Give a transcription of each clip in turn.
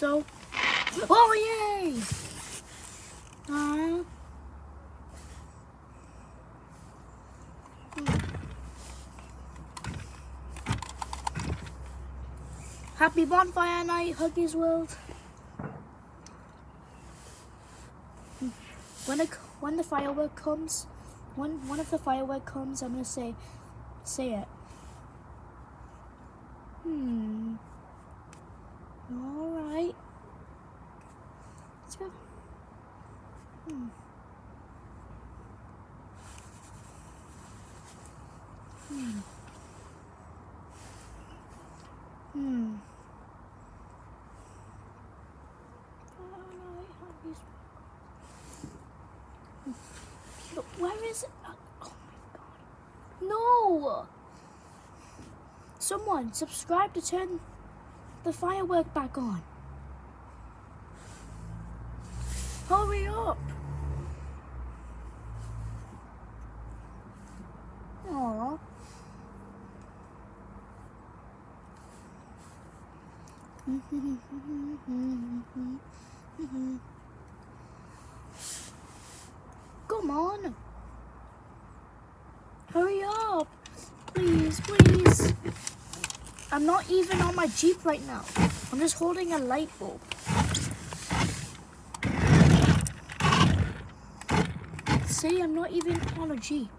So, oh yay! Happy Bonfire Night, Huggies World. When the firework comes, when one of the firework comes, I'm gonna say it. All right. Let's go. Where is it? Oh my god. No! Someone subscribe to turn the firework back on. Hurry up! Aww. Come on. Hurry up. Please, please. I'm not even on my Jeep right now. I'm just holding a light bulb. See, I'm not even on a Jeep.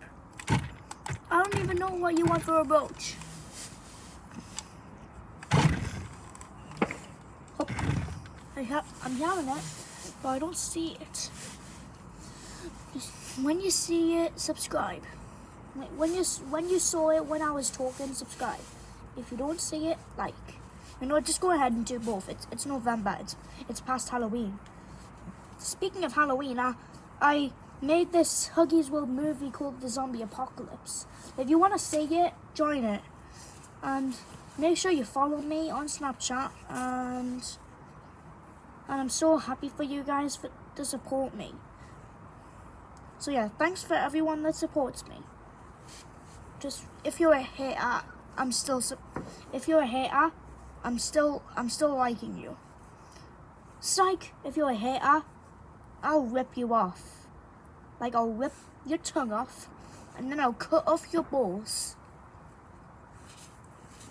I don't even know what you want for a brooch. Oh, I'm hearing it, but I don't see it. When you see it, subscribe. When you saw it when I was talking, subscribe. If you don't see it, like. You know, just go ahead and do both. It's November. It's past Halloween. Speaking of Halloween, I made this Huggies World movie called The Zombie Apocalypse. If you want to see it, join it. And make sure you follow me on Snapchat. And I'm so happy for you guys to support me. So yeah, thanks for everyone that supports me. Just if you're a hater, I'm still liking you. Psych, if you're a hater, I'll rip you off. Like I'll rip your tongue off, and then I'll cut off your balls.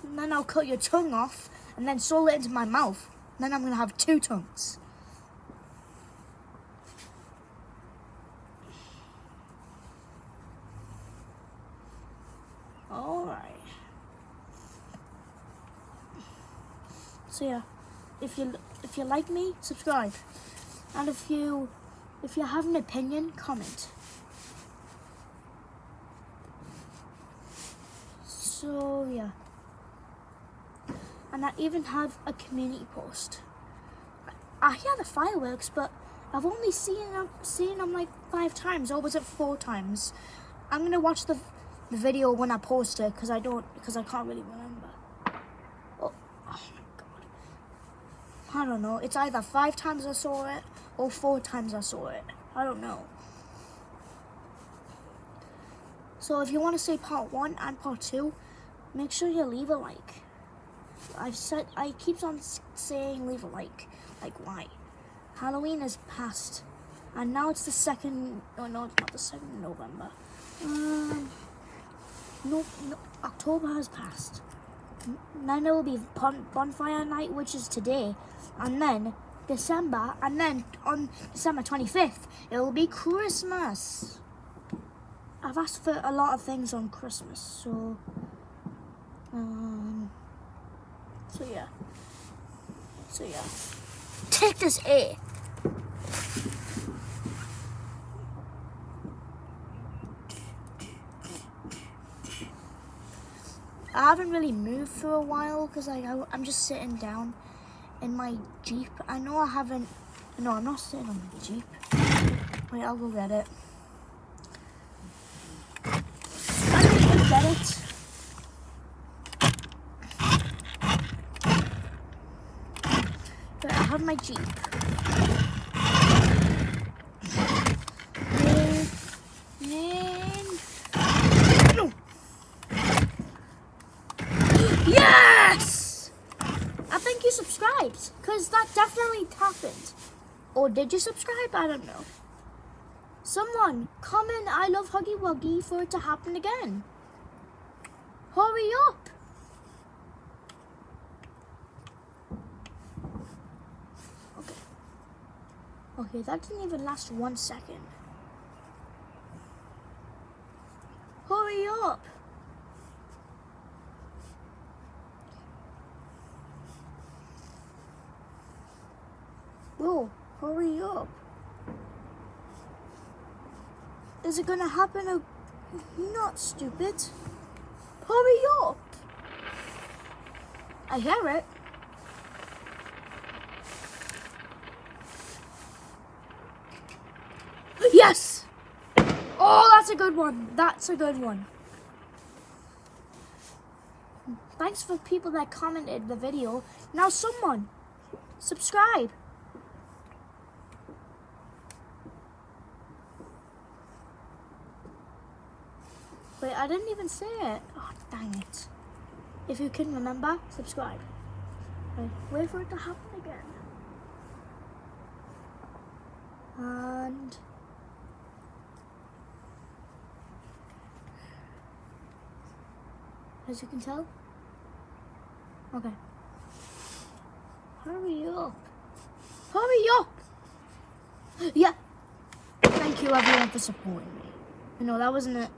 And then I'll cut your tongue off, and then sew it into my mouth. And then I'm gonna have 2 tongues. Alright. So yeah, if you like me, subscribe. And if you have an opinion, comment. So yeah. And I even have a community post. I hear the fireworks, but I've only seen them like 5 times, or was it 4 times? I'm gonna watch the video when I post it because I can't really remember. Oh my god. I don't know. It's either 5 times I saw it or 4 times I saw it. I don't know. So if you want to see part 1 and part 2, make sure you leave a like. I keep on saying leave a like. Like why? Halloween is past. And now it's the 2nd, oh no, it's not the 2nd of November. No, October has passed. Then it will be Bonfire Night, which is today. And then December, and then on December 25th, it will be Christmas. I've asked for a lot of things on Christmas, so yeah. Take this A. I haven't really moved for a while because I'm just sitting down in my Jeep. I know I haven't. No, I'm not sitting on my Jeep. Wait, I'll go get it. I don't go get it. But I have my Jeep. No. Yes! I think you subscribed. it, because that definitely happened. Or did you subscribe? I don't know. Someone comment I love Huggy Wuggy for it to happen again. Hurry up. Okay, that didn't even last 1 second. Hurry up! Bro, hurry up. Is it gonna happen? Not stupid. Hurry up! I hear it. Yes! Oh, that's a good one. That's a good one. Thanks for people that commented the video. Now someone, subscribe. Wait, I didn't even say it. Oh, dang it. If you can remember, subscribe. Wait for it to happen again. And... as you can tell. Okay. Hurry up. Hurry up! Yeah. Thank you everyone for supporting me. I know that wasn't it.